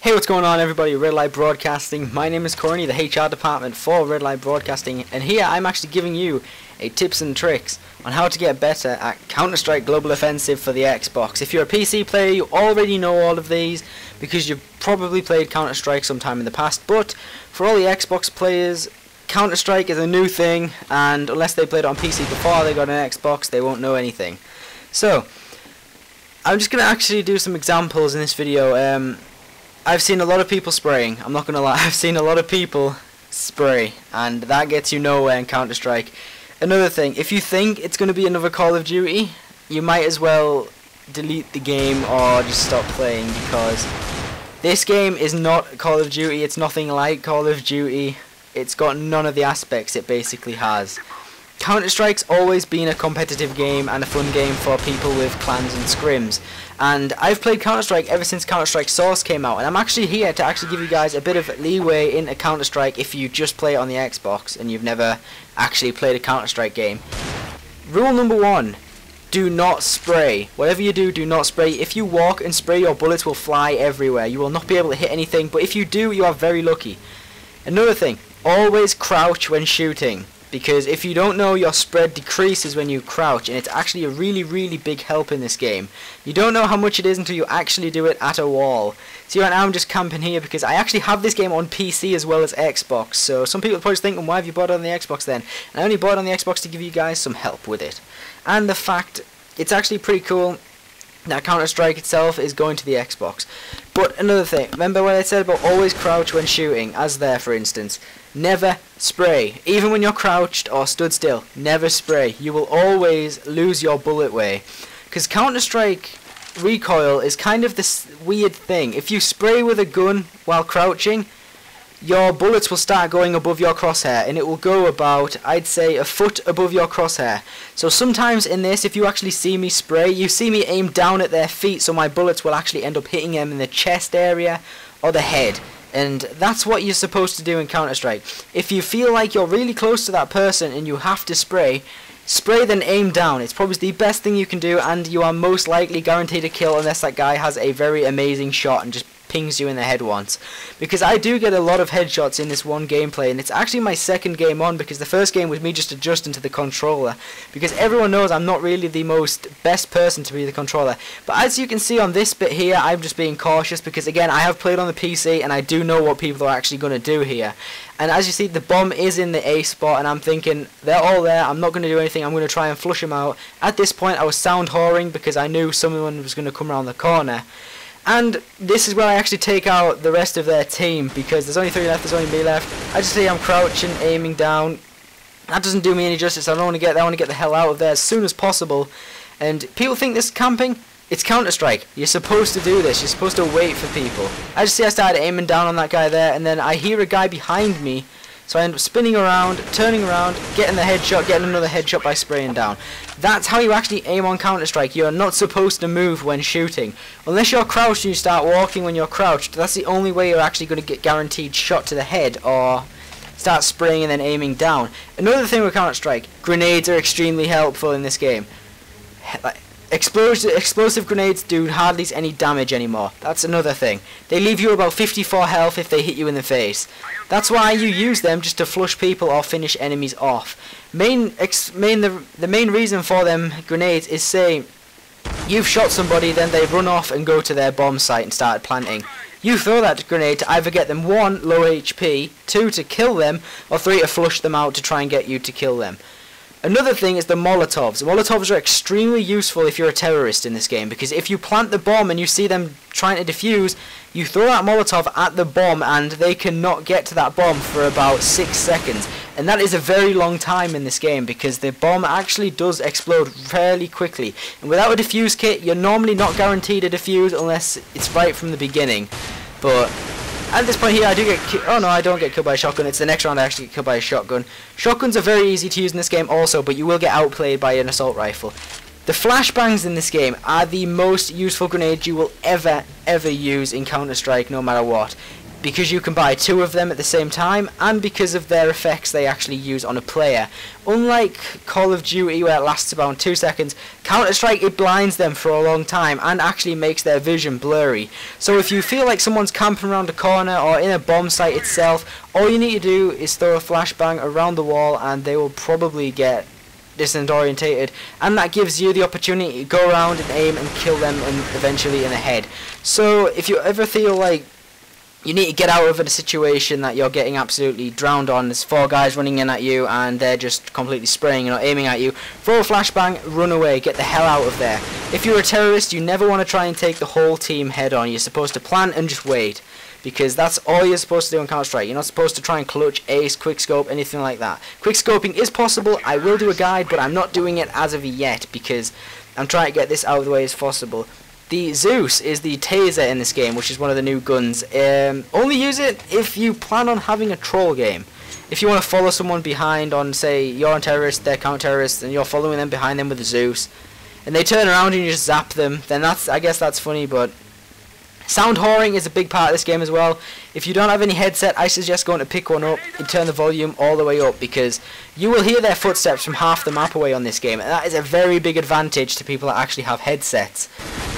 Hey, what's going on everybody, Red Light Broadcasting. My name is Koruny, the HR department for Red Light Broadcasting, and here I'm actually giving you tips and tricks on how to get better at Counter-Strike Global Offensive for the Xbox. If you're a PC player, you already know all of these because you've probably played Counter-Strike sometime in the past, but for all the Xbox players, Counter-Strike is a new thing, and unless they played it on PC before they got an Xbox, they won't know anything. So, I'm just going to actually do some examples in this video. I've seen a lot of people spraying, I'm not going to lie, I've seen a lot of people spray, and that gets you nowhere in Counter-Strike. Another thing, if you think it's going to be another Call of Duty, you might as well delete the game or just stop playing, because this game is not Call of Duty, it's nothing like Call of Duty, it's got none of the aspects it basically has. Counter-Strike's always been a competitive game and a fun game for people with clans and scrims, and I've played Counter-Strike ever since Counter-Strike Source came out, and I'm actually here to actually give you guys a bit of leeway into Counter-Strike if you just play it on the Xbox and you've never actually played a Counter-Strike game. Rule number 1, do not spray. Whatever you do, do not spray. If you walk and spray, your bullets will fly everywhere. You will not be able to hit anything, but if you do, you are very lucky. Another thing, always crouch when shooting, because if you don't know, your spread decreases when you crouch, and it's actually a really big help in this game. You don't know how much it is until you actually do it at a wall. See, right now I'm just camping here because I actually have this game on PC as well as Xbox, so some people are probably thinking, why have you bought it on the Xbox then? And I only bought it on the Xbox to give you guys some help with it. And the fact, it's actually pretty cool that Counter-Strike itself is going to the Xbox. But another thing, remember what I said about always crouch when shooting, as there for instance. Never spray. Even when you're crouched or stood still, never spray. You will always lose your bullet way. Because Counter-Strike recoil is kind of this weird thing. If you spray with a gun while crouching, your bullets will start going above your crosshair, and it will go about, I'd say, a foot above your crosshair. So sometimes in this, if you actually see me spray, you see me aim down at their feet, so my bullets will actually end up hitting them in the chest area or the head. And that's what you're supposed to do in Counter-Strike. If you feel like you're really close to that person and you have to spray then aim down. It's probably the best thing you can do, and you are most likely guaranteed a kill unless that guy has a very amazing shot and just pings you in the head once. Because I do get a lot of headshots in this one gameplay, and it's actually my second game on, because the first game was me just adjusting to the controller, because everyone knows I'm not really the best person to be the controller. But as you can see on this bit here, I'm just being cautious because again, I have played on the PC and I do know what people are actually going to do here. And as you see, the bomb is in the A spot, and I'm thinking, they're all there, I'm not going to do anything, I'm going to try and flush them out. At this point I was sound whoring because I knew someone was going to come around the corner. And this is where I actually take out the rest of their team, because there's only 3 left, there's only me left. I just see I'm crouching, aiming down. That doesn't do me any justice. I want to get the hell out of there as soon as possible. And people think this is camping. It's Counter-Strike. You're supposed to do this. You're supposed to wait for people. I just see I started aiming down on that guy there, and then I hear a guy behind me. So I end up spinning around, turning around, getting the headshot, getting another headshot by spraying down. That's how you actually aim on Counter-Strike. You're not supposed to move when shooting. Unless you're crouched and you start walking when you're crouched, that's the only way you're actually going to get guaranteed shot to the head, or start spraying and then aiming down. Another thing with Counter-Strike, grenades are extremely helpful in this game. Explosive grenades do hardly any damage anymore. That's another thing. They leave you about 54 health if they hit you in the face. That's why you use them, just to flush people or finish enemies off. The main reason for them grenades is, say you've shot somebody, then they run off and go to their bomb site and start planting. You throw that grenade to either get them 1, low HP, 2, to kill them, or 3, to flush them out to try and get you to kill them. Another thing is the Molotovs. Molotovs are extremely useful if you're a terrorist in this game, because if you plant the bomb and you see them trying to defuse, you throw that Molotov at the bomb and they cannot get to that bomb for about 6 seconds. And that is a very long time in this game, because the bomb actually does explode fairly quickly. And without a defuse kit, you're normally not guaranteed a defuse unless it's right from the beginning. But at this point here, I do get oh no, I don't get killed by a shotgun. It's the next round I actually get killed by a shotgun. Shotguns are very easy to use in this game also, but you will get outplayed by an assault rifle. The flashbangs in this game are the most useful grenades you will ever use in Counter-Strike, no matter what. because you can buy 2 of them at the same time, and because of their effects they actually use on a player. Unlike Call of Duty, where it lasts about 2 seconds, Counter-Strike, it blinds them for a long time and actually makes their vision blurry. So if you feel like someone's camping around a corner or in a bomb site itself, all you need to do is throw a flashbang around the wall and they will probably get disorientated, and that gives you the opportunity to go around and aim and kill them, and eventually in the head. So if you ever feel like you need to get out of a situation that you're getting absolutely drowned on, there's 4 guys running in at you and they're just completely spraying and not aiming at you, throw a flashbang, run away, get the hell out of there. If you're a terrorist, you never want to try and take the whole team head on. You're supposed to plan and just wait, because that's all you're supposed to do in Counter-Strike. You're not supposed to try and clutch, ace, quickscope, anything like that. Quickscoping is possible. I will do a guide, but I'm not doing it as of yet because I'm trying to get this out of the way as possible. The Zeus is the taser in this game, which is one of the new guns. Only use it if you plan on having a troll game. If you want to follow someone behind on, say, you're a terrorist, they're counter-terrorists, and you're following them behind them with the Zeus, and they turn around and you just zap them, then I guess that's funny, but sound whoring is a big part of this game as well. If you don't have any headset, I suggest going to pick one up and turn the volume all the way up, because you will hear their footsteps from half the map away on this game, and that is a very big advantage to people that actually have headsets.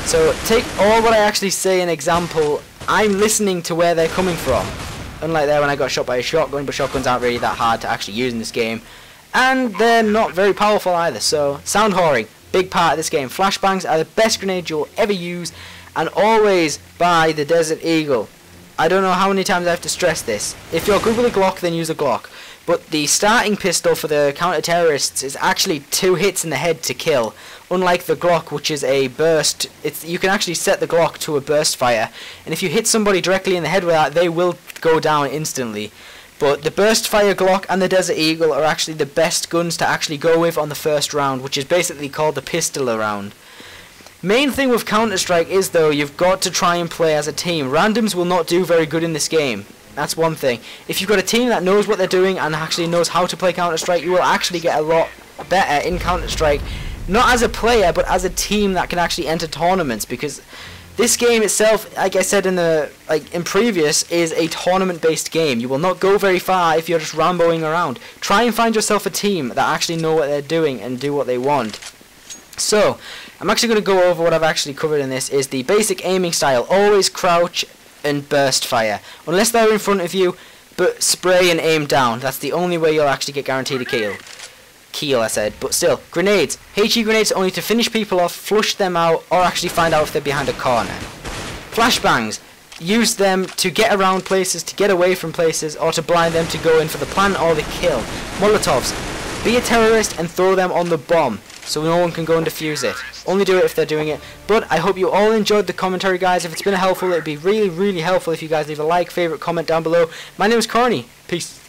So take all what I actually say an example. I'm listening to where they're coming from. Unlike there when I got shot by a shotgun, but shotguns aren't really that hard to actually use in this game. And they're not very powerful either, so sound whoring, big part of this game. Flashbangs are the best grenade you'll ever use, and always buy the Desert Eagle. I don't know how many times I have to stress this. If you're good with a Glock, then use a Glock. But the starting pistol for the counter-terrorists is actually 2 hits in the head to kill. Unlike the Glock, which is a burst, you can actually set the Glock to a burst fire. And if you hit somebody directly in the head with that, they will go down instantly. But the burst fire Glock and the Desert Eagle are actually the best guns to actually go with on the first round, which is basically called the pistol round. Main thing with Counter-Strike is, though, you've got to try and play as a team. Randoms will not do very good in this game. That's one thing. If you've got a team that knows what they're doing and actually knows how to play Counter-Strike, you will actually get a lot better in Counter-Strike. Not as a player, but as a team that can actually enter tournaments, because this game itself, like I said in previous, is a tournament-based game. You will not go very far if you're just ramboing around. Try and find yourself a team that actually know what they're doing and do what they want. So, I'm actually going to go over what I've actually covered in this, is the basic aiming style. Always crouch and burst fire. Unless they're in front of you, but spray and aim down. That's the only way you'll actually get guaranteed a kill. I said. But still, grenades. HE grenades only to finish people off, flush them out, or actually find out if they're behind a corner. Flashbangs. Use them to get around places, to get away from places, or to blind them to go in for the plan or the kill. Molotovs. Be a terrorist and throw them on the bomb, so no one can go and defuse it. Only do it if they're doing it. But I hope you all enjoyed the commentary, guys. If it's been helpful, it'd be really, really helpful if you guys leave a like, favorite, comment down below. My name is Koruny. Peace.